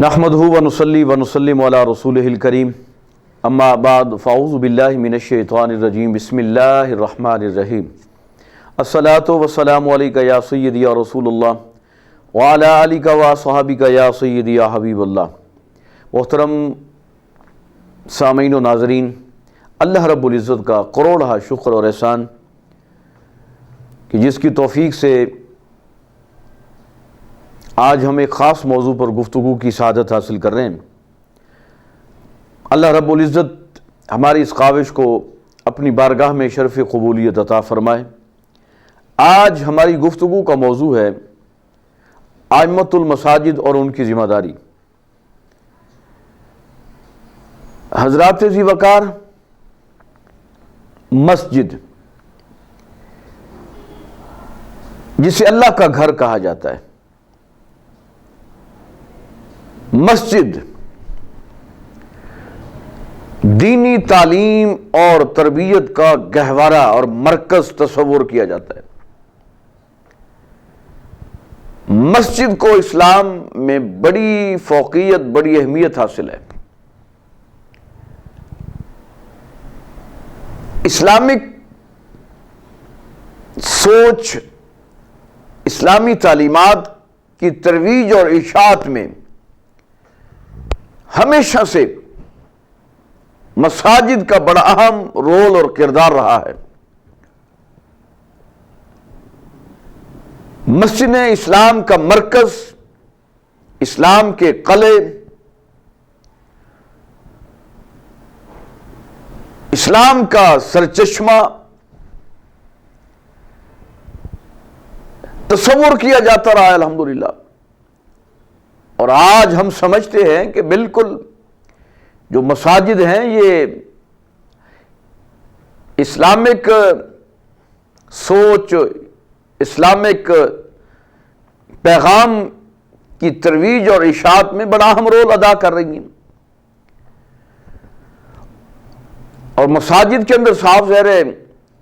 نحمدہ ونصلی ونسلم علی رسولہ الکریم اما بعد فاعوذ باللہ من الشیطان الرجیم بسم اللہ الرحمن الرحیم الصلاۃ والسلام علیک یا سیدی یا رسول اللہ وعلی آلک واصحابک یا سیدی یا حبیب اللہ۔ محترم سامعین و ناظرین، اللہ رب العزت کا کروڑہ شکر اور احسان کہ جس کی توفیق سے آج ہم ایک خاص موضوع پر گفتگو کی سعادت حاصل کر رہے ہیں۔ اللہ رب العزت ہماری اس کاوش کو اپنی بارگاہ میں شرف قبولیت عطا فرمائے۔ آج ہماری گفتگو کا موضوع ہے ائمۃ المساجد اور ان کی ذمہ داری۔ حضرات ذی وقار، مسجد جسے اللہ کا گھر کہا جاتا ہے، مسجد دینی تعلیم اور تربیت کا گہوارہ اور مرکز تصور کیا جاتا ہے۔ مسجد کو اسلام میں بڑی فوقیت، بڑی اہمیت حاصل ہے۔ اسلامک سوچ، اسلامی تعلیمات کی ترویج اور اشاعت میں ہمیشہ سے مساجد کا بڑا اہم رول اور کردار رہا ہے۔ مسجد اسلام کا مرکز، اسلام کے قلعے، اسلام کا سرچشمہ تصور کیا جاتا رہا ہے الحمدللہ۔ اور آج ہم سمجھتے ہیں کہ بالکل جو مساجد ہیں یہ اسلامک سوچ، اسلامک پیغام کی ترویج اور اشاعت میں بڑا اہم رول ادا کر رہی ہیں۔ اور مساجد کے اندر صاف ظاہر ہے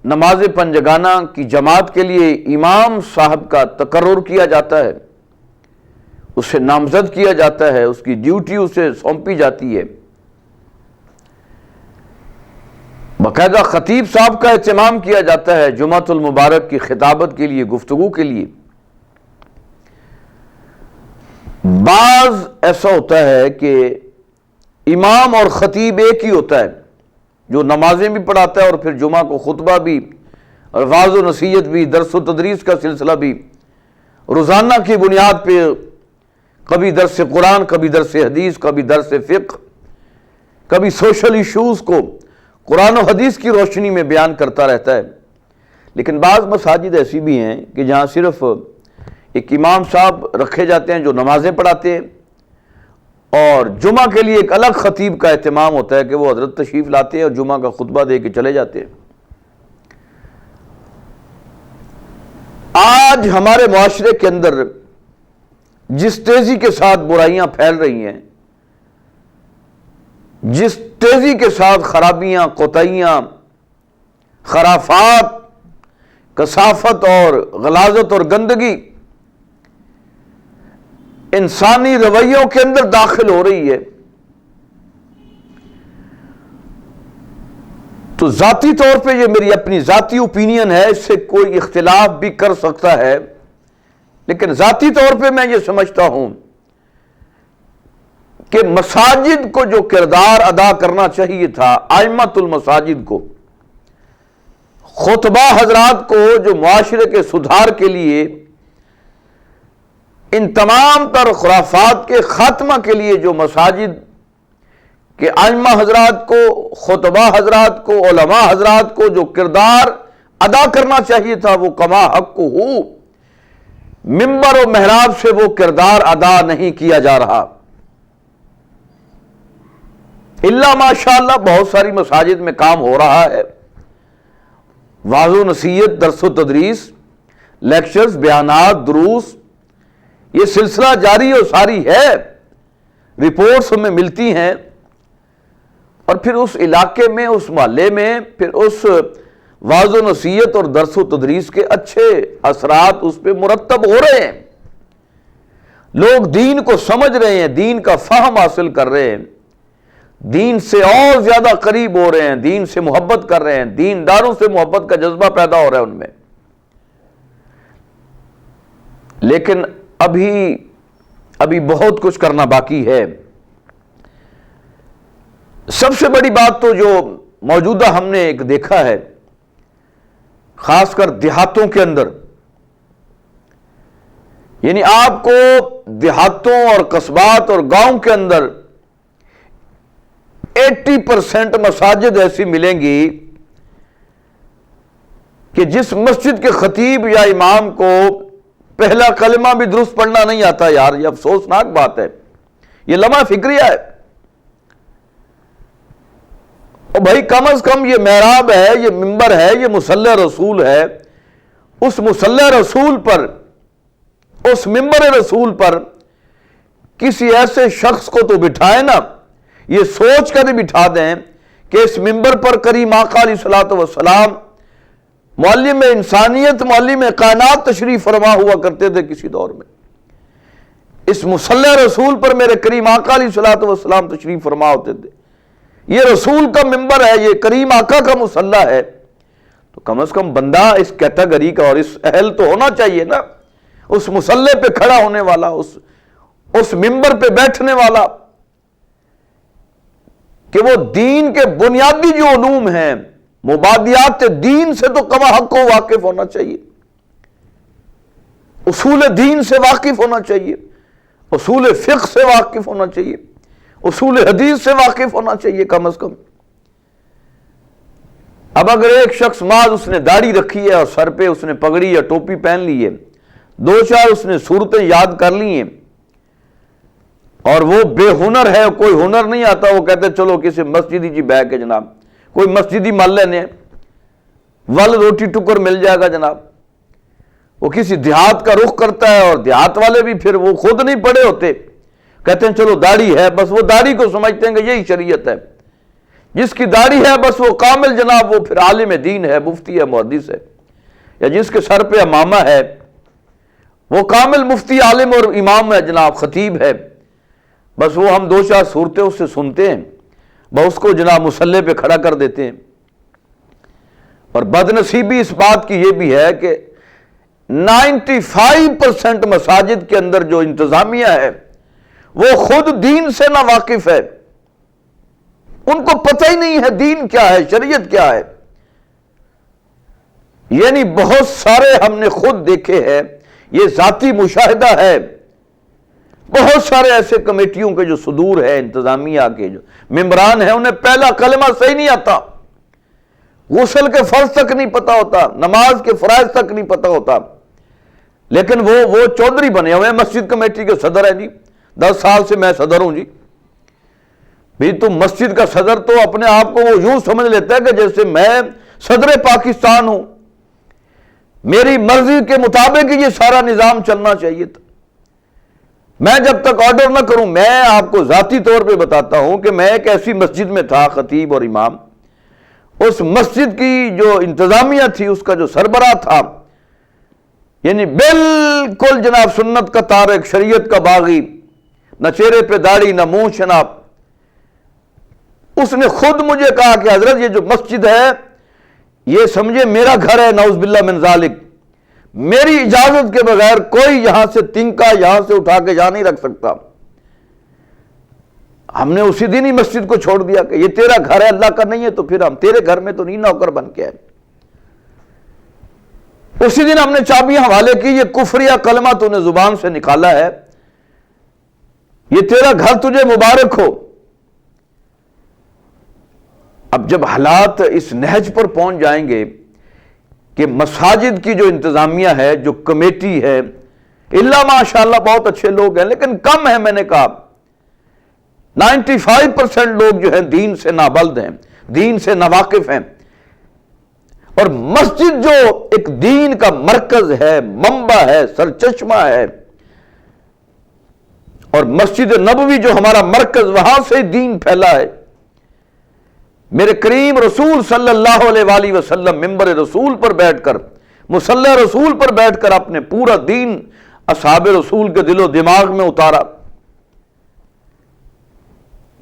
نماز پنجگانہ کی جماعت کے لیے امام صاحب کا تقرر کیا جاتا ہے، اسے نامزد کیا جاتا ہے، اس کی ڈیوٹی اسے سونپی جاتی ہے۔ باقاعدہ خطیب صاحب کا اہتمام کیا جاتا ہے جمعۃ المبارک کی خطابت کے لیے، گفتگو کے لیے۔ بعض ایسا ہوتا ہے کہ امام اور خطیب ایک ہی ہوتا ہے، جو نمازیں بھی پڑھاتا ہے اور پھر جمعہ کو خطبہ بھی، اور وعظ و نصیحت بھی، درس و تدریس کا سلسلہ بھی روزانہ کی بنیاد پہ، کبھی درس قرآن، کبھی درس حدیث، کبھی درس فقہ، کبھی سوشل ایشوز کو قرآن و حدیث کی روشنی میں بیان کرتا رہتا ہے۔ لیکن بعض مساجد ایسی بھی ہیں کہ جہاں صرف ایک امام صاحب رکھے جاتے ہیں جو نمازیں پڑھاتے ہیں، اور جمعہ کے لیے ایک الگ خطیب کا اہتمام ہوتا ہے کہ وہ حضرت تشریف لاتے ہیں اور جمعہ کا خطبہ دے کے چلے جاتے ہیں۔ آج ہمارے معاشرے کے اندر جس تیزی کے ساتھ برائیاں پھیل رہی ہیں، جس تیزی کے ساتھ خرابیاں، کوتاہیاں، خرافات، کثافت اور غلاظت اور گندگی انسانی رویوں کے اندر داخل ہو رہی ہے، تو ذاتی طور پہ یہ میری اپنی ذاتی اوپینین ہے، اس سے کوئی اختلاف بھی کر سکتا ہے، لیکن ذاتی طور پہ میں یہ سمجھتا ہوں کہ مساجد کو جو کردار ادا کرنا چاہیے تھا، ائمۃ المساجد کو، خطبہ حضرات کو، جو معاشرے کے سدھار کے لیے، ان تمام تر خرافات کے خاتمہ کے لیے جو مساجد کے ائمہ حضرات کو، خطبہ حضرات کو، علماء حضرات کو جو کردار ادا کرنا چاہیے تھا، وہ کما حق ہو، ممبر و محراب سے وہ کردار ادا نہیں کیا جا رہا۔ اللہ ماشاءاللہ بہت ساری مساجد میں کام ہو رہا ہے، وعظ و نصیحت، درس و تدریس، لیکچرز، بیانات، دروس، یہ سلسلہ جاری و ساری ہے، رپورٹس ہمیں ملتی ہیں، اور پھر اس علاقے میں، اس محلے میں، پھر اس وعظ و نصیحت اور درس و تدریس کے اچھے اثرات اس پہ مرتب ہو رہے ہیں۔ لوگ دین کو سمجھ رہے ہیں، دین کا فہم حاصل کر رہے ہیں، دین سے اور زیادہ قریب ہو رہے ہیں، دین سے محبت کر رہے ہیں، دینداروں سے محبت کا جذبہ پیدا ہو رہا ہے ان میں، لیکن ابھی بہت کچھ کرنا باقی ہے۔ سب سے بڑی بات تو جو موجودہ ہم نے ایک دیکھا ہے، خاص کر دیہاتوں کے اندر، یعنی آپ کو دیہاتوں اور قصبات اور گاؤں کے اندر 80% مساجد ایسی ملیں گی کہ جس مسجد کے خطیب یا امام کو پہلا کلمہ بھی درست پڑھنا نہیں آتا، یار یہ افسوسناک بات ہے، یہ لمحہ فکریہ ہے۔ اور بھائی کم از کم یہ محراب ہے، یہ منبر ہے، یہ مصلی رسول ہے، اس مصلی رسول پر، اس منبر رسول پر کسی ایسے شخص کو تو بٹھائیں نا، یہ سوچ کر بٹھا دیں کہ اس منبر پر کریم آقا علیہ الصلوۃ والسلام معلم انسانیت، معلم کائنات تشریف فرما ہوا کرتے تھے کسی دور میں، اس مصلی رسول پر میرے کریم آقا علیہ الصلوۃ والسلام تشریف فرما ہوتے تھے، یہ رسول کا منبر ہے، یہ کریم آقا کا مصلی ہے، تو کم از کم بندہ اس کیٹیگری کا اور اس اہل تو ہونا چاہیے نا، اس مصلی پہ کھڑا ہونے والا، اس منبر پہ بیٹھنے والا، کہ وہ دین کے بنیادی جو علوم ہیں، مبادیات دین سے تو کما حق کو واقف ہونا چاہیے، اصول دین سے واقف ہونا چاہیے، اصول فقہ سے واقف ہونا چاہیے، اصول حدیث سے واقف ہونا چاہیے کم از کم۔ اب اگر ایک شخص ماذ اس نے داڑھی رکھی ہے اور سر پہ اس نے پگڑی یا ٹوپی پہن لی ہے، دو چار اس نے صورتیں یاد کر لی ہیں، اور وہ بے ہنر ہے، کوئی ہنر نہیں آتا، وہ کہتے چلو کسی مسجدی جی بہ کے جناب، کوئی مسجدی مل لینے، ول روٹی ٹکر مل جائے گا جناب، وہ کسی دیہات کا رخ کرتا ہے، اور دیہات والے بھی پھر وہ خود نہیں پڑھے ہوتے، کہتے ہیں چلو داڑھی ہے، بس وہ داڑھی کو سمجھتے ہیں کہ یہی شریعت ہے، جس کی داڑھی ہے بس وہ کامل جناب، وہ پھر عالم دین ہے، مفتی ہے، محدث ہے، یا جس کے سر پہ امامہ ہے وہ کامل مفتی، عالم اور امام ہے جناب، خطیب ہے، بس وہ ہم دو چار صورتیں اس سے سنتے ہیں، بس اس کو جناب مصلی پہ کھڑا کر دیتے ہیں۔ اور بدنصیبی اس بات کی یہ بھی ہے کہ 95% مساجد کے اندر جو انتظامیہ ہے وہ خود دین سے نا واقف ہے، ان کو پتہ ہی نہیں ہے دین کیا ہے، شریعت کیا ہے، یعنی بہت سارے ہم نے خود دیکھے ہیں، یہ ذاتی مشاہدہ ہے، بہت سارے ایسے کمیٹیوں کے جو صدور ہیں، انتظامیہ کے جو ممبران ہیں، انہیں پہلا کلمہ صحیح نہیں آتا، غسل کے فرض تک نہیں پتا ہوتا، نماز کے فرائض تک نہیں پتا ہوتا، لیکن وہ چودھری بنے ہوئے ہیں، مسجد کمیٹی کے صدر ہیں جی، 10 سال سے میں صدر ہوں جی۔ بھی تم مسجد کا صدر تو اپنے آپ کو وہ یوں سمجھ لیتا ہے کہ جیسے میں صدر پاکستان ہوں، میری مرضی کے مطابق یہ سارا نظام چلنا چاہیے تھا، میں جب تک آرڈر نہ کروں۔ میں آپ کو ذاتی طور پہ بتاتا ہوں کہ میں ایک ایسی مسجد میں تھا، خطیب اور امام، اس مسجد کی جو انتظامیہ تھی، اس کا جو سربراہ تھا، یعنی بالکل جناب سنت کا تارک، شریعت کا باغی، نہ چہرے پہ داڑھی نہ منہ شناب، اس نے خود مجھے کہا کہ حضرت یہ جو مسجد ہے یہ سمجھے میرا گھر ہے، نعوذ باللہ من ذالک، میری اجازت کے بغیر کوئی یہاں سے تنکا یہاں سے اٹھا کے جا نہیں رکھ سکتا۔ ہم نے اسی دن ہی مسجد کو چھوڑ دیا کہ یہ تیرا گھر ہے، اللہ کا نہیں ہے، تو پھر ہم تیرے گھر میں تو نہیں نوکر بن کے آئے۔ اسی دن ہم نے چابیاں حوالے کی، یہ کفریہ کلمہ تو نے زبان سے نکالا ہے، یہ تیرا گھر تجھے مبارک ہو۔ اب جب حالات اس نہج پر پہنچ جائیں گے کہ مساجد کی جو انتظامیہ ہے، جو کمیٹی ہے، اللہ ماشاءاللہ بہت اچھے لوگ ہیں لیکن کم ہیں، میں نے کہا 95% لوگ جو ہیں دین سے نابلد ہیں، دین سے ناواقف ہیں، اور مسجد جو ایک دین کا مرکز ہے، منبع ہے، سرچشمہ ہے، اور مسجد نبوی جو ہمارا مرکز، وہاں سے دین پھیلا ہے۔ میرے کریم رسول صلی اللہ علیہ وآلہ وسلم ممبر رسول پر بیٹھ کر، مصلی رسول پر بیٹھ کر اپنے پورا دین اصحاب رسول کے دل و دماغ میں اتارا۔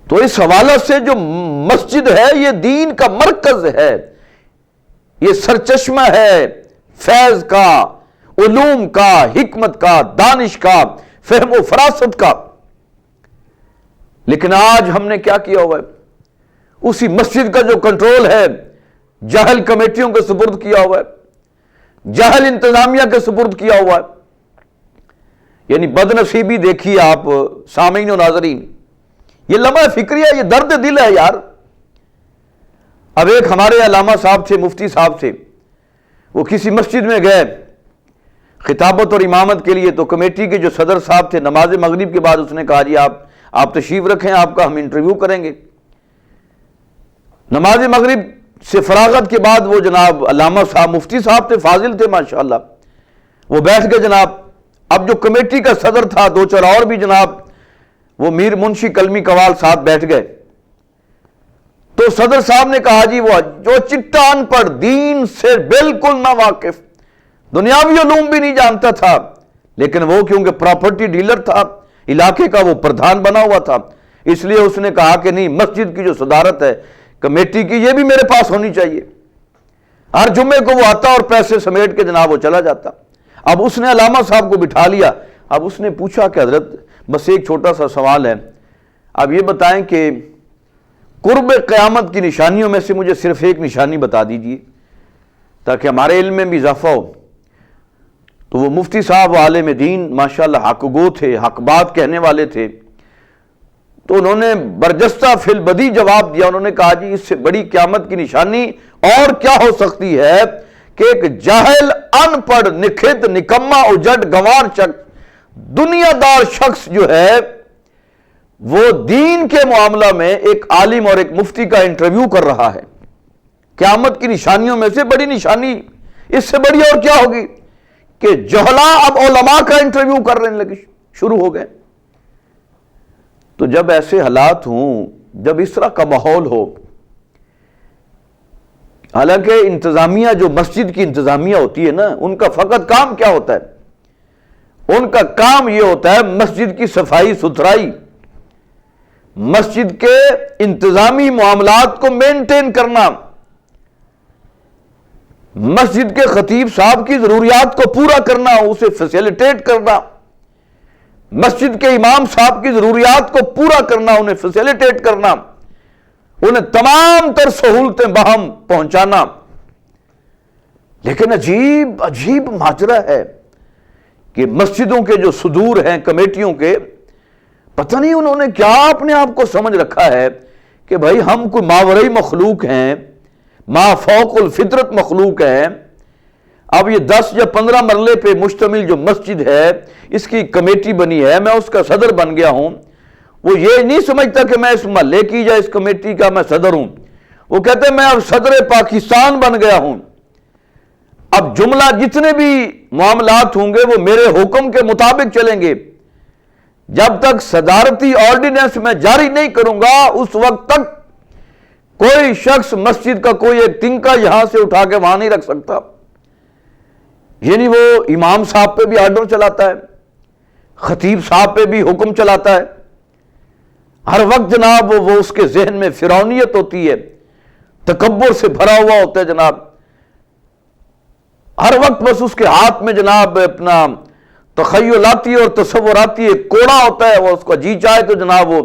تو اس حوالے سے جو مسجد ہے یہ دین کا مرکز ہے، یہ سرچشمہ ہے فیض کا، علوم کا، حکمت کا، دانش کا، فہم و فراست کا۔ لیکن آج ہم نے کیا کیا ہوا ہے؟ اسی مسجد کا جو کنٹرول ہے جاہل کمیٹیوں کے سپرد کیا ہوا ہے، جاہل انتظامیہ کے سپرد کیا ہوا ہے۔ یعنی بد نصیبی دیکھیے آپ سامعین و ناظرین، یہ لمحہ فکریہ، یہ درد دل ہے یار۔ اب ایک ہمارے علامہ صاحب تھے، مفتی صاحب تھے، وہ کسی مسجد میں گئے خطابت اور امامت کے لیے، تو کمیٹی کے جو صدر صاحب تھے، نماز مغرب کے بعد اس نے کہا جی آپ تشریف رکھیں، آپ کا ہم انٹرویو کریں گے۔ نماز مغرب سے فراغت کے بعد وہ جناب علامہ صاحب، مفتی صاحب تھے، فاضل تھے ماشاءاللہ، وہ بیٹھ گئے جناب۔ اب جو کمیٹی کا صدر تھا، دو چار اور بھی جناب وہ میر منشی کلمی قوال ساتھ بیٹھ گئے۔ تو صدر صاحب نے کہا جی وہ جو چٹا ان پڑھ، دین سے بالکل نہ واقف، دنیاوی علوم بھی نہیں جانتا تھا، لیکن وہ کیونکہ پراپرٹی ڈیلر تھا، علاقے کا وہ پردھان بنا ہوا تھا، اس لیے اس نے کہا کہ نہیں، مسجد کی جو صدارت ہے کمیٹی کی، یہ بھی میرے پاس ہونی چاہیے۔ ہر جمعے کو وہ آتا اور پیسے سمیٹ کے جناب وہ چلا جاتا۔ اب اس نے علامہ صاحب کو بٹھا لیا۔ اب اس نے پوچھا کہ حضرت بس ایک چھوٹا سا سوال ہے، اب یہ بتائیں کہ قرب قیامت کی نشانیوں میں سے مجھے صرف ایک نشانی بتا دیجیے تاکہ ہمارے علم میں بھی اضافہ ہو۔ تو وہ مفتی صاحب عالم دین ماشاءاللہ حق گو تھے، حق بات کہنے والے تھے، تو انہوں نے برجستہ فی البدی جواب دیا۔ انہوں نے کہا جی اس سے بڑی قیامت کی نشانی اور کیا ہو سکتی ہے کہ ایک جاہل، ان پڑھ، نکھت، نکما، اجڑ، گنوار شخص، دنیا دار شخص جو ہے وہ دین کے معاملہ میں ایک عالم اور ایک مفتی کا انٹرویو کر رہا ہے۔ قیامت کی نشانیوں میں سے بڑی نشانی اس سے بڑی اور کیا ہوگی کہ جہلاء اب علماء کا انٹرویو کرنے لگے، شروع ہو گئے۔ تو جب ایسے حالات ہوں، جب اس طرح کا ماحول ہو، حالانکہ انتظامیہ جو مسجد کی انتظامیہ ہوتی ہے نا، ان کا فقط کام کیا ہوتا ہے؟ ان کا کام یہ ہوتا ہے مسجد کی صفائی ستھرائی، مسجد کے انتظامی معاملات کو مینٹین کرنا، مسجد کے خطیب صاحب کی ضروریات کو پورا کرنا، اسے فیسیلیٹیٹ کرنا، مسجد کے امام صاحب کی ضروریات کو پورا کرنا، انہیں فیسیلیٹیٹ کرنا، انہیں تمام تر سہولتیں باہم پہنچانا۔ لیکن عجیب عجیب ماجرا ہے کہ مسجدوں کے جو صدور ہیں کمیٹیوں کے، پتہ نہیں انہوں نے کیا اپنے آپ کو سمجھ رکھا ہے کہ بھائی ہم کوئی ماورئی مخلوق ہیں، ما فوق الفطرت مخلوق ہیں۔ اب یہ 10 یا 15 مرلے پہ مشتمل جو مسجد ہے، اس کی کمیٹی بنی ہے، میں اس کا صدر بن گیا ہوں۔ وہ یہ نہیں سمجھتا کہ میں اس محلے کی یا اس کمیٹی کا میں صدر ہوں، وہ کہتے ہیں میں اب صدر پاکستان بن گیا ہوں۔ اب جملہ جتنے بھی معاملات ہوں گے وہ میرے حکم کے مطابق چلیں گے۔ جب تک صدارتی آرڈیننس میں جاری نہیں کروں گا اس وقت تک کوئی شخص مسجد کا کوئی ایک تنکا یہاں سے اٹھا کے وہاں نہیں رکھ سکتا۔ یعنی وہ امام صاحب پہ بھی آرڈر چلاتا ہے، خطیب صاحب پہ بھی حکم چلاتا ہے، ہر وقت جناب وہ اس کے ذہن میں فرعونیت ہوتی ہے، تکبر سے بھرا ہوا ہوتا ہے جناب، ہر وقت بس اس کے ہاتھ میں جناب اپنا تخیلاتی اور تصوراتی ایک کوڑا ہوتا ہے، وہ اس کا جی چاہے تو جناب وہ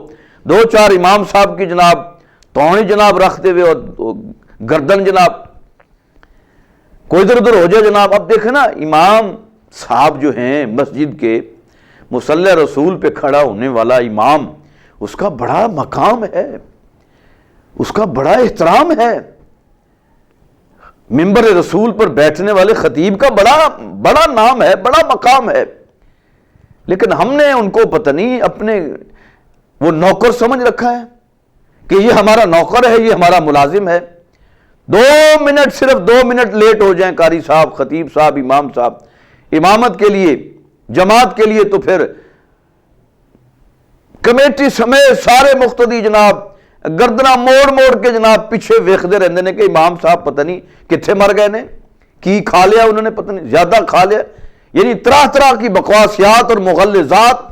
2-4 امام صاحب کی جناب توڑی جناب رکھتے ہوئے اور گردن جناب کوئی ادھر ادھر ہو جائے جناب۔ اب دیکھیں نا امام صاحب جو ہیں مسجد کے، مصلی رسول پہ کھڑا ہونے والا امام، اس کا بڑا مقام ہے، اس کا بڑا احترام ہے، منبر رسول پر بیٹھنے والے خطیب کا بڑا نام ہے، بڑا مقام ہے۔ لیکن ہم نے ان کو پتہ نہیں اپنے وہ نوکر سمجھ رکھا ہے کہ یہ ہمارا نوکر ہے، یہ ہمارا ملازم ہے۔ 2 منٹ، صرف 2 منٹ لیٹ ہو جائیں قاری صاحب، خطیب صاحب، امام صاحب امامت کے لیے، جماعت کے لیے، تو پھر کمیٹی سمیت سارے مقتدی جناب گردنا موڑ موڑ کے جناب پیچھے ویکھدے رہندے نے کہ امام صاحب پتہ نہیں کتھے مر گئے نے، کی کھا لیا انہوں نے، پتہ نہیں زیادہ کھا لیا۔ یعنی طرح طرح کی بکواسیات اور مغلظات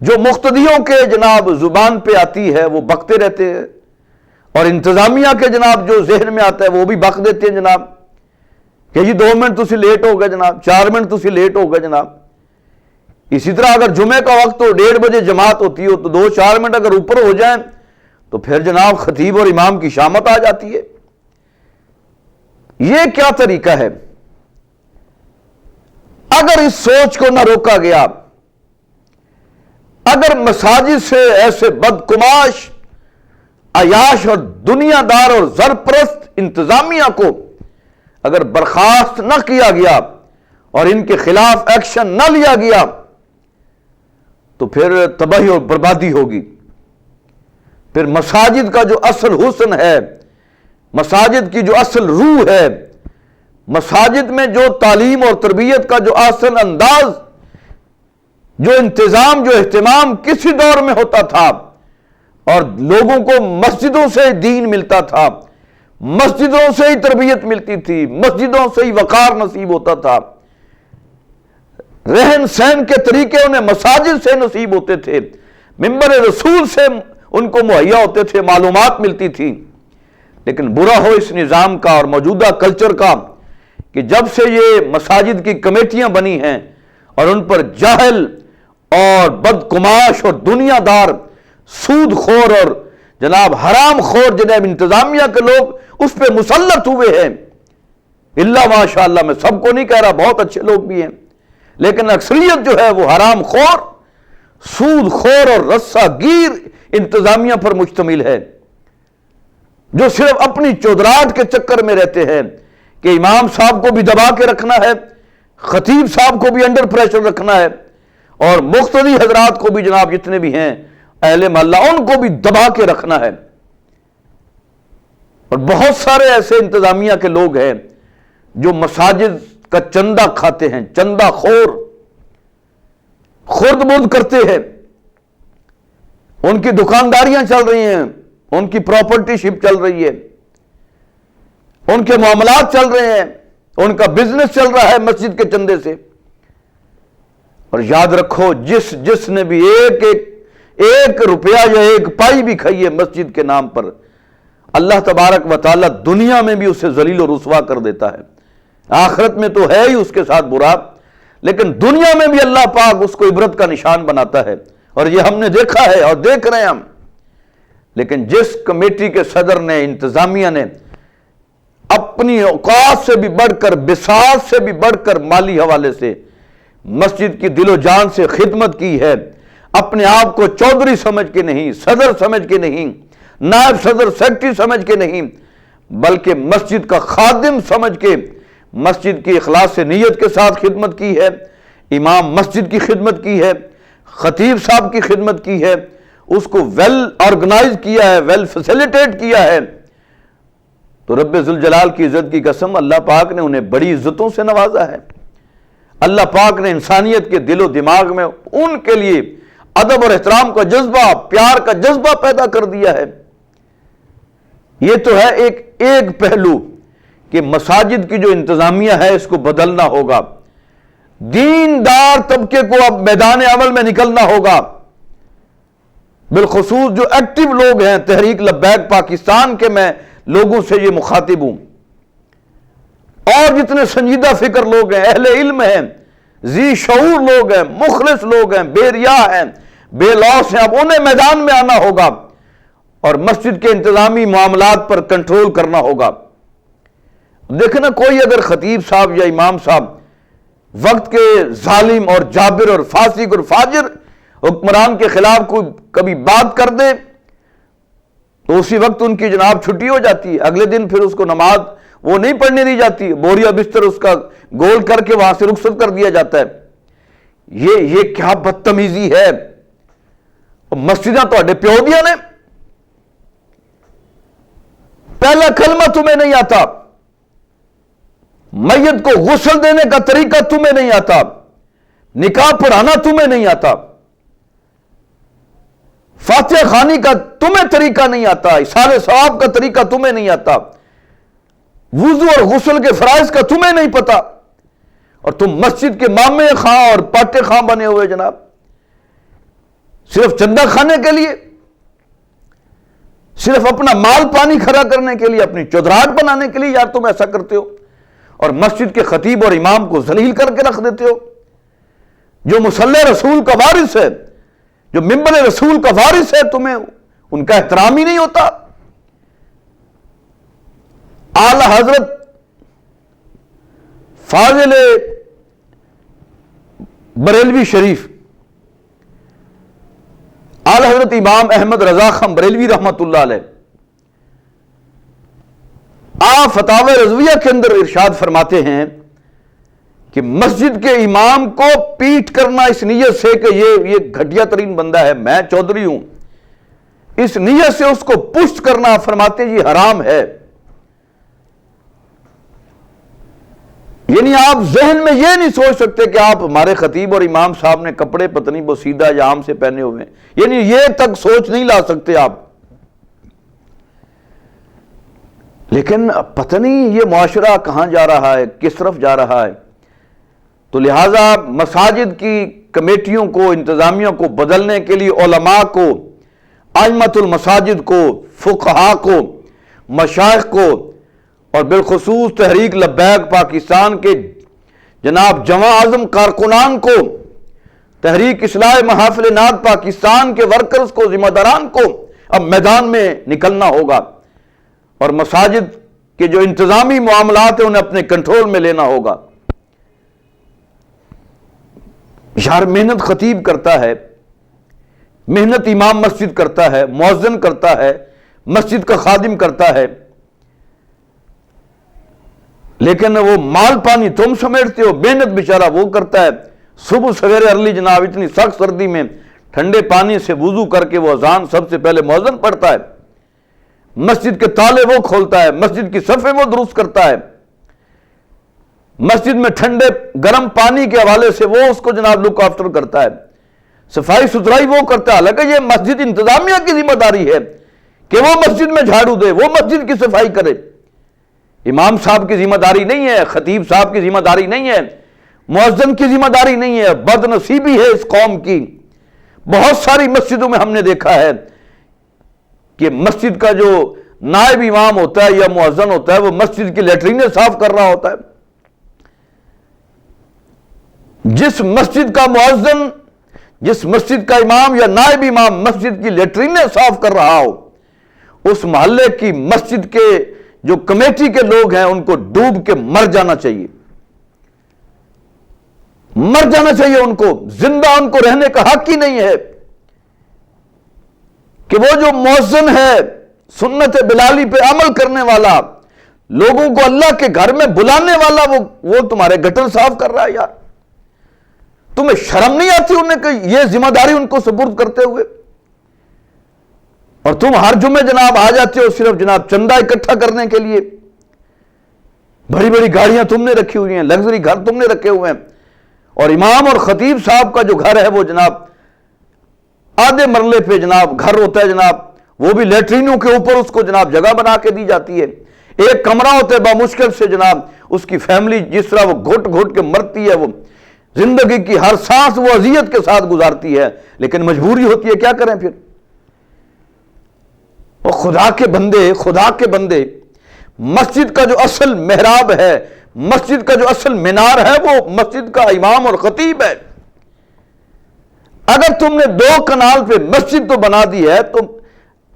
جو مقتدیوں کے جناب زبان پہ آتی ہے وہ بکتے رہتے ہیں، اور انتظامیہ کے جناب جو ذہن میں آتا ہے وہ بھی بک دیتے ہیں جناب کہ جی 2 منٹ تسی لیٹ ہو گئے جناب، 4 منٹ تسی لیٹ ہو گئے جناب۔ اسی طرح اگر جمعے کا وقت ہو 1:30 بجے جماعت ہوتی ہو تو 2-4 منٹ اگر اوپر ہو جائیں تو پھر جناب خطیب اور امام کی شامت آ جاتی ہے۔ یہ کیا طریقہ ہے؟ اگر اس سوچ کو نہ روکا گیا، اگر مساجد سے ایسے بدکماش، عیاش اور دنیا دار اور زرپرست انتظامیہ کو اگر برخاست نہ کیا گیا اور ان کے خلاف ایکشن نہ لیا گیا تو پھر تباہی اور بربادی ہوگی۔ پھر مساجد کا جو اصل حسن ہے، مساجد کی جو اصل روح ہے، مساجد میں جو تعلیم اور تربیت کا جو اصل انداز، جو انتظام، جو اہتمام کسی دور میں ہوتا تھا اور لوگوں کو مسجدوں سے دین ملتا تھا، مسجدوں سے ہی تربیت ملتی تھی، مسجدوں سے ہی وقار نصیب ہوتا تھا، رہن سہن کے طریقے انہیں مساجد سے نصیب ہوتے تھے، منبر رسول سے ان کو مہیا ہوتے تھے، معلومات ملتی تھی۔ لیکن برا ہو اس نظام کا اور موجودہ کلچر کا کہ جب سے یہ مساجد کی کمیٹیاں بنی ہیں اور ان پر جاہل اور بدکماش اور دنیا دار، سود خور اور جناب حرام خور جناب انتظامیہ کے لوگ اس پہ مسلط ہوئے ہیں، اللہ ماشاءاللہ، میں سب کو نہیں کہہ رہا، بہت اچھے لوگ بھی ہیں، لیکن اکثریت جو ہے وہ حرام خور، سود خور اور رسہ گیر انتظامیہ پر مشتمل ہے، جو صرف اپنی چودراہٹ کے چکر میں رہتے ہیں کہ امام صاحب کو بھی دبا کے رکھنا ہے، خطیب صاحب کو بھی انڈر پریشر رکھنا ہے، اور مقتدی حضرات کو بھی جناب جتنے بھی ہیں اہل محلہ ان کو بھی دبا کے رکھنا ہے۔ اور بہت سارے ایسے انتظامیہ کے لوگ ہیں جو مساجد کا چندہ کھاتے ہیں، چندہ خور، خرد برد کرتے ہیں، ان کی دکانداریاں چل رہی ہیں، ان کی پراپرٹی شپ چل رہی ہے، ان کے معاملات چل رہے ہیں، ان کا بزنس چل رہا ہے مسجد کے چندے سے۔ اور یاد رکھو، جس نے بھی ایک روپیہ یا ایک پائی بھی کھائی ہے مسجد کے نام پر، اللہ تبارک و تعالی دنیا میں بھی اسے ذلیل و رسوا کر دیتا ہے، آخرت میں تو ہے ہی اس کے ساتھ برا، لیکن دنیا میں بھی اللہ پاک اس کو عبرت کا نشان بناتا ہے، اور یہ ہم نے دیکھا ہے اور دیکھ رہے ہیں ہم۔ لیکن جس کمیٹی کے صدر نے، انتظامیہ نے اپنی اوقات سے بھی بڑھ کر، بساط سے بھی بڑھ کر مالی حوالے سے مسجد کی دل و جان سے خدمت کی ہے، اپنے آپ کو چودھری سمجھ کے نہیں، صدر سمجھ کے نہیں، نائب صدر سیکرٹری سمجھ کے نہیں، بلکہ مسجد کا خادم سمجھ کے مسجد کی اخلاص سے نیت کے ساتھ خدمت کی ہے، امام مسجد کی خدمت کی ہے، خطیب صاحب کی خدمت کی ہے، اس کو ویل آرگنائز کیا ہے، ویل فیسیلیٹیٹ کیا ہے، تو رب ذوالجلال کی عزت کی قسم اللہ پاک نے انہیں بڑی عزتوں سے نوازا ہے۔ اللہ پاک نے انسانیت کے دل و دماغ میں ان کے لیے ادب اور احترام کا جذبہ، پیار کا جذبہ پیدا کر دیا ہے۔ یہ تو ہے ایک پہلو کہ مساجد کی جو انتظامیہ ہے اس کو بدلنا ہوگا، دیندار طبقے کو اب میدان عمل میں نکلنا ہوگا، بالخصوص جو ایکٹیو لوگ ہیں تحریک لبیک پاکستان کے، میں لوگوں سے یہ مخاطب ہوں، اور جتنے سنجیدہ فکر لوگ ہیں، اہل علم ہیں، ذی شعور لوگ ہیں، مخلص لوگ ہیں، بے ریا ہیں، بے لوث ہیں، اب انہیں میدان میں آنا ہوگا اور مسجد کے انتظامی معاملات پر کنٹرول کرنا ہوگا۔ دیکھنا، کوئی اگر خطیب صاحب یا امام صاحب وقت کے ظالم اور جابر اور فاسق اور فاجر حکمران کے خلاف کوئی کبھی بات کر دے تو اسی وقت ان کی جناب چھٹی ہو جاتی ہے، اگلے دن پھر اس کو نماز وہ نہیں پڑھنے دی جاتی، بوریا بستر اس کا گول کر کے وہاں سے رخصت کر دیا جاتا ہے۔ یہ کیا بدتمیزی ہے؟ مسجداں تو پیو دیا نے، پہلا کلمہ تمہیں نہیں آتا، میت کو غسل دینے کا طریقہ تمہیں نہیں آتا، نکاح پڑھانا تمہیں نہیں آتا، فاتحہ خوانی کا تمہیں طریقہ نہیں آتا، اثار ثواب کا طریقہ تمہیں نہیں آتا، وضو اور غسل کے فرائض کا تمہیں نہیں پتا، اور تم مسجد کے مامے خاں اور پاٹے خاں بنے ہوئے جناب، صرف چندہ کھانے کے لیے، صرف اپنا مال پانی کھڑا کرنے کے لیے، اپنی چودراہٹ بنانے کے لیے یار تم ایسا کرتے ہو، اور مسجد کے خطیب اور امام کو ذلیل کر کے رکھ دیتے ہو۔ جو مصلی رسول کا وارث ہے، جو منبر رسول کا وارث ہے، تمہیں ان کا احترام ہی نہیں ہوتا۔ اعلی حضرت فاضل بریلوی شریف، اعلی حضرت امام احمد رضا خان بریلوی رحمت اللہ علیہ، آپ فتاوی رضویہ کے اندر ارشاد فرماتے ہیں کہ مسجد کے امام کو پیٹ کرنا اس نیت سے کہ یہ گھٹیا ترین بندہ ہے، میں چودھری ہوں، اس نیت سے اس کو پشت کرنا فرماتے ہیں یہ حرام ہے۔ یعنی آپ ذہن میں یہ نہیں سوچ سکتے کہ آپ ہمارے خطیب اور امام صاحب نے کپڑے پتنی بوسیدہ یا عام سے پہنے ہوئے ہیں، یعنی یہ تک سوچ نہیں لا سکتے آپ۔ لیکن پتہ نہیں یہ معاشرہ کہاں جا رہا ہے، کس طرف جا رہا ہے۔ تو لہٰذا مساجد کی کمیٹیوں کو، انتظامیہ کو بدلنے کے لیے علماء کو، ائمۃ المساجد کو، فقہاء کو، مشائخ کو، اور بالخصوص تحریک لبیک پاکستان کے جناب جمع اعظم کارکنان کو، تحریک اصلاح محافل نعت پاکستان کے ورکرز کو، ذمہ داران کو اب میدان میں نکلنا ہوگا، اور مساجد کے جو انتظامی معاملات ہیں انہیں اپنے کنٹرول میں لینا ہوگا۔ یار محنت خطیب کرتا ہے، محنت امام مسجد کرتا ہے، مؤذن کرتا ہے، مسجد کا خادم کرتا ہے، لیکن وہ مال پانی تم سمیٹتے ہو، محنت بیچارہ وہ کرتا ہے، صبح سویرے ارلی جناب اتنی سخت سردی میں ٹھنڈے پانی سے وضو کر کے وہ اذان سب سے پہلے مؤذن پڑھتا ہے، مسجد کے تالے وہ کھولتا ہے، مسجد کی صفیں وہ درست کرتا ہے، مسجد میں ٹھنڈے گرم پانی کے حوالے سے وہ اس کو جناب لک آفٹر کرتا ہے، صفائی ستھرائی وہ کرتا ہے، حالانکہ یہ مسجد انتظامیہ کی ذمہ داری ہے کہ وہ مسجد میں جھاڑو دے، وہ مسجد کی صفائی کرے۔ امام صاحب کی ذمہ داری نہیں ہے، خطیب صاحب کی ذمہ داری نہیں ہے، مؤذن کی ذمہ داری نہیں ہے۔ بد نصیبی ہے اس قوم کی، بہت ساری مسجدوں میں ہم نے دیکھا ہے کہ مسجد کا جو نائب امام ہوتا ہے یا مؤذن ہوتا ہے وہ مسجد کی لیٹرینیں صاف کر رہا ہوتا ہے۔ جس مسجد کا مؤذن، جس مسجد کا امام یا نائب امام مسجد کی لیٹرینیں صاف کر رہا ہو، اس محلے کی مسجد کے جو کمیٹی کے لوگ ہیں ان کو ڈوب کے مر جانا چاہیے، مر جانا چاہیے ان کو، زندہ ان کو رہنے کا حق ہی نہیں ہے کہ وہ جو مؤذن ہے، سنت بلالی پہ عمل کرنے والا، لوگوں کو اللہ کے گھر میں بلانے والا، وہ تمہارے گٹر صاف کر رہا ہے۔ یار تمہیں شرم نہیں آتی انہیں کہ یہ ذمہ داری ان کو سپرد کرتے ہوئے؟ اور تم ہر جمعے جناب آ جاتے ہو صرف جناب چندہ اکٹھا کرنے کے لیے، بڑی بڑی گاڑیاں تم نے رکھی ہوئی ہیں، لگژری گھر تم نے رکھے ہوئے ہیں، اور امام اور خطیب صاحب کا جو گھر ہے وہ جناب آدھے مرلے پہ جناب گھر ہوتا ہے جناب، وہ بھی لیٹرینوں کے اوپر اس کو جناب جگہ بنا کے دی جاتی ہے، ایک کمرہ ہوتا ہے، بامشکل سے جناب اس کی فیملی جس طرح وہ گھٹ گھٹ کے مرتی ہے، وہ زندگی کی ہر سانس وہ اذیت کے ساتھ گزارتی ہے، لیکن مجبوری ہوتی ہے، کیا کریں پھر؟ وہ خدا کے بندے مسجد کا جو اصل محراب ہے، مسجد کا جو اصل مینار ہے، وہ مسجد کا امام اور خطیب ہے۔ اگر تم نے 2 کنال پہ مسجد تو بنا دی ہے، تو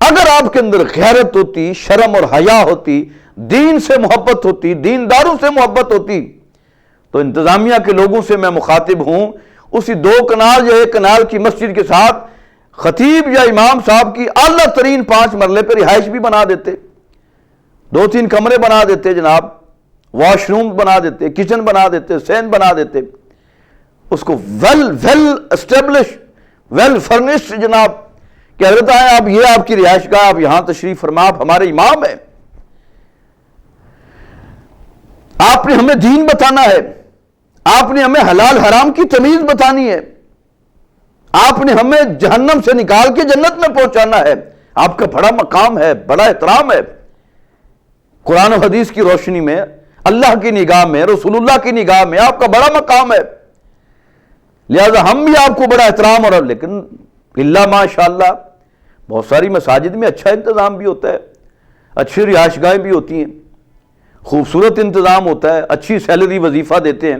اگر آپ کے اندر غیرت ہوتی، شرم اور حیا ہوتی، دین سے محبت ہوتی، دینداروں سے محبت ہوتی، تو انتظامیہ کے لوگوں سے میں مخاطب ہوں، اسی 2 کنال یا 1 کنال کی مسجد کے ساتھ خطیب یا امام صاحب کی اعلیٰ ترین 5 مرلے پہ رہائش بھی بنا دیتے، 2-3 کمرے بنا دیتے جناب، واش روم بنا دیتے، کچن بنا دیتے، سین بنا دیتے، اس کو ویل اسٹیبلش، ویل فرنشڈ جناب کہ حضرت آئے آپ، یہ آپ کی رہائش گاہ، آپ یہاں تشریف فرما، آپ ہمارے امام ہیں، آپ نے ہمیں دین بتانا ہے، آپ نے ہمیں حلال حرام کی تمیز بتانی ہے، آپ نے ہمیں جہنم سے نکال کے جنت میں پہنچانا ہے، آپ کا بڑا مقام ہے، بڑا احترام ہے۔ قرآن و حدیث کی روشنی میں اللہ کی نگاہ میں، رسول اللہ کی نگاہ میں آپ کا بڑا مقام ہے، لہذا ہم بھی آپ کو بڑا احترام اور لیکن اللہ ماشاءاللہ بہت ساری مساجد میں اچھا انتظام بھی ہوتا ہے، اچھی رہائش گاہیں بھی ہوتی ہیں، خوبصورت انتظام ہوتا ہے، اچھی سیلری وظیفہ دیتے ہیں،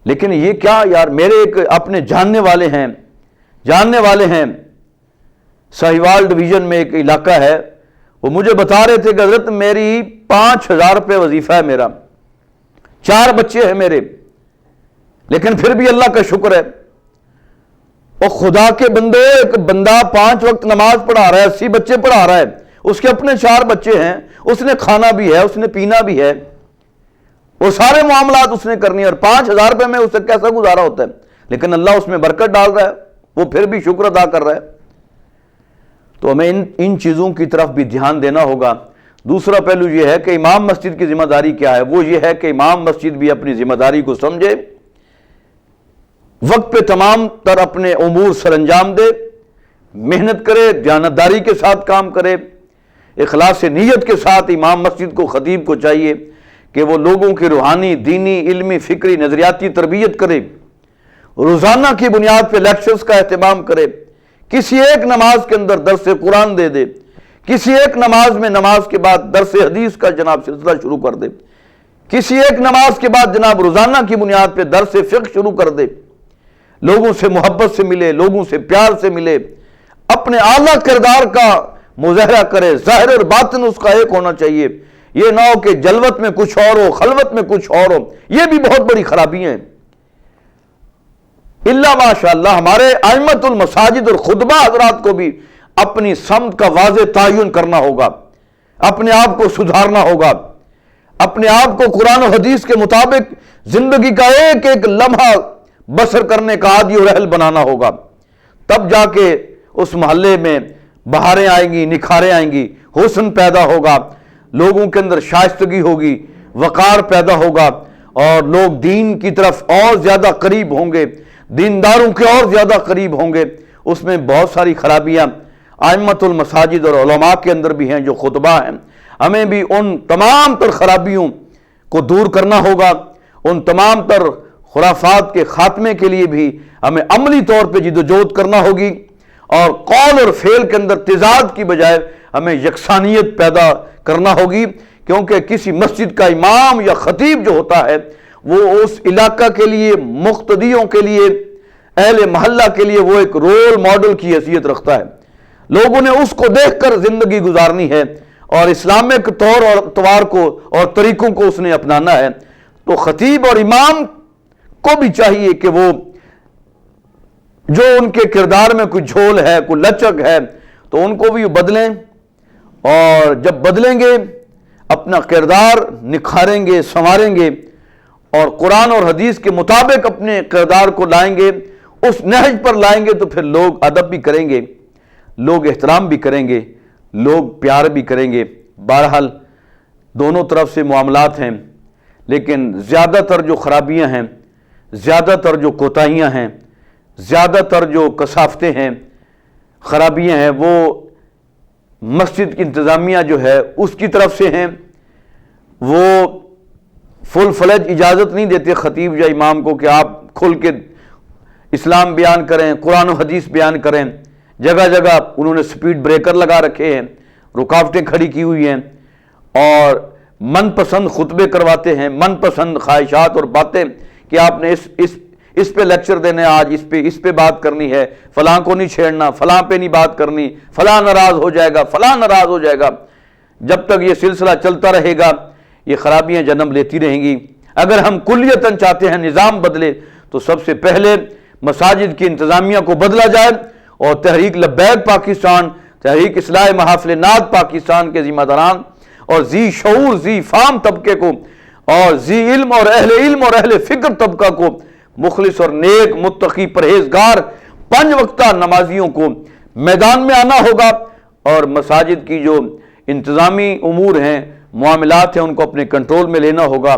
لیکن یہ کیا یار، میرے ایک اپنے جاننے والے ہیں ساہیوال ڈویژن میں ایک علاقہ ہے، وہ مجھے بتا رہے تھے کہ حضرت میری 5,000 روپے وظیفہ ہے، میرا 4 بچے ہیں میرے، لیکن پھر بھی اللہ کا شکر ہے۔ اور خدا کے بندے، ایک بندہ 5 وقت نماز پڑھا رہا ہے، 80 بچے پڑھا رہا ہے، اس کے اپنے 4 بچے ہیں، اس نے کھانا بھی ہے، اس نے پینا بھی ہے، وہ سارے معاملات اس نے کرنی ہے، اور 5,000 روپے میں اسے کیسا گزارا ہوتا ہے، لیکن اللہ اس میں برکت ڈال رہا ہے، وہ پھر بھی شکر ادا کر رہا ہے۔ تو ہمیں ان چیزوں کی طرف بھی دھیان دینا ہوگا۔ دوسرا پہلو یہ ہے کہ امام مسجد کی ذمہ داری کیا ہے، وہ یہ ہے کہ امام مسجد بھی اپنی ذمہ داری کو سمجھے، وقت پہ تمام تر اپنے امور سر انجام دے، محنت کرے، دیانتداری کے ساتھ کام کرے، اخلاص نیت کے ساتھ۔ امام مسجد کو، خطیب کو چاہیے کہ وہ لوگوں کی روحانی، دینی، علمی، فکری، نظریاتی تربیت کرے، روزانہ کی بنیاد پہ لیکچرز کا اہتمام کرے، کسی ایک نماز کے اندر درس قرآن دے دے، کسی ایک نماز میں نماز کے بعد درس حدیث کا جناب سلسلہ شروع کر دے، کسی ایک نماز کے بعد جناب روزانہ کی بنیاد پہ درس فقہ شروع کر دے، لوگوں سے محبت سے ملے، لوگوں سے پیار سے ملے، اپنے اعلیٰ کردار کا مظاہرہ کرے، ظاہر اور باطن اس کا ایک ہونا چاہیے، یہ نہ ہو کہ جلوت میں کچھ اور ہو، خلوت میں کچھ اور ہو، یہ بھی بہت بڑی خرابیاں ہیں۔ اللہ ماشاءاللہ ہمارے ائمۃ المساجد اور خطبہ حضرات کو بھی اپنی سمت کا واضح تعین کرنا ہوگا، اپنے آپ کو سدھارنا ہوگا، اپنے آپ کو قرآن و حدیث کے مطابق زندگی کا ایک ایک لمحہ بسر کرنے کا عادی اور اہل بنانا ہوگا، تب جا کے اس محلے میں بہاریں آئیں گی، نکھاریں آئیں گی، حسن پیدا ہوگا، لوگوں کے اندر شائستگی ہوگی، وقار پیدا ہوگا، اور لوگ دین کی طرف اور زیادہ قریب ہوں گے، دینداروں کے اور زیادہ قریب ہوں گے۔ اس میں بہت ساری خرابیاں ائمۃ المساجد اور علماء کے اندر بھی ہیں جو خطبہ ہیں، ہمیں بھی ان تمام تر خرابیوں کو دور کرنا ہوگا، ان تمام تر خرافات کے خاتمے کے لیے بھی ہمیں عملی طور پہ جدوجہد کرنا ہوگی، اور قول اور فعل کے اندر تضاد کی بجائے ہمیں یکسانیت پیدا کرنا ہوگی، کیونکہ کسی مسجد کا امام یا خطیب جو ہوتا ہے وہ اس علاقہ کے لیے، مقتدیوں کے لیے، اہل محلہ کے لیے وہ ایک رول ماڈل کی حیثیت رکھتا ہے، لوگوں نے اس کو دیکھ کر زندگی گزارنی ہے، اور اسلامک طور اور اطوار کو اور طریقوں کو اس نے اپنانا ہے۔ تو خطیب اور امام کو بھی چاہیے کہ وہ جو ان کے کردار میں کوئی جھول ہے، کوئی لچک ہے، تو ان کو بھی بدلیں، اور جب بدلیں گے اپنا کردار نکھاریں گے، سنواریں گے، اور قرآن اور حدیث کے مطابق اپنے کردار کو لائیں گے، اس نہج پر لائیں گے، تو پھر لوگ ادب بھی کریں گے، لوگ احترام بھی کریں گے، لوگ پیار بھی کریں گے۔ بہرحال دونوں طرف سے معاملات ہیں، لیکن زیادہ تر جو خرابیاں ہیں، زیادہ تر جو کوتاہیاں ہیں، زیادہ تر جو کثافتیں ہیں، خرابیاں ہیں، وہ مسجد کی انتظامیہ جو ہے اس کی طرف سے ہیں۔ وہ فل فلیج اجازت نہیں دیتے خطیب یا امام کو کہ آپ کھل کے اسلام بیان کریں، قرآن و حدیث بیان کریں۔ جگہ جگہ انہوں نے سپیڈ بریکر لگا رکھے ہیں، رکاوٹیں کھڑی کی ہوئی ہیں، اور من پسند خطبے کرواتے ہیں، من پسند خواہشات اور باتیں کہ آپ نے اس پہ لیکچر دینا ہے، آج اس پہ بات کرنی ہے، فلاں کو نہیں چھیڑنا، فلاں پہ نہیں بات کرنی، فلاں ناراض ہو جائے گا، فلاں ناراض ہو جائے گا۔ جب تک یہ سلسلہ چلتا رہے گا یہ خرابیاں جنم لیتی رہیں گی۔ اگر ہم کلیتاً چاہتے ہیں نظام بدلے تو سب سے پہلے مساجد کی انتظامیہ کو بدلا جائے، اور تحریک لبیک پاکستان، تحریک اصلاح محافل نعت پاکستان کے ذمہ داران اور ذی شعور، ذی فام طبقے کو، اور ذی علم اور اہل فکر طبقہ کو، مخلص اور نیک متقی پرہیزگار 5 وقتہ نمازیوں کو میدان میں آنا ہوگا، اور مساجد کی جو انتظامی امور ہیں، معاملات ہیں، ان کو اپنے کنٹرول میں لینا ہوگا،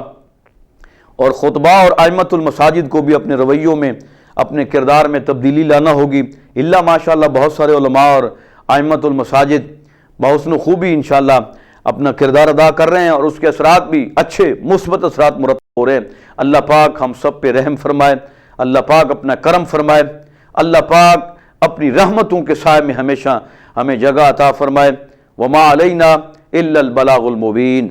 اور خطبہ اور ائمۃ المساجد کو بھی اپنے رویوں میں، اپنے کردار میں تبدیلی لانا ہوگی۔ اللہ ماشاءاللہ بہت سارے علماء اور ائمۃ المساجد بحسن خوبی انشاءاللہ اپنا کردار ادا کر رہے ہیں اور اس کے اثرات بھی اچھے مثبت اثرات مرتب ہو رہے ہیں۔ اللہ پاک ہم سب پہ رحم فرمائے، اللہ پاک اپنا کرم فرمائے، اللہ پاک اپنی رحمتوں کے سائے میں ہمیشہ ہمیں جگہ عطا فرمائے۔ وما علینا الا البلاغ المبین۔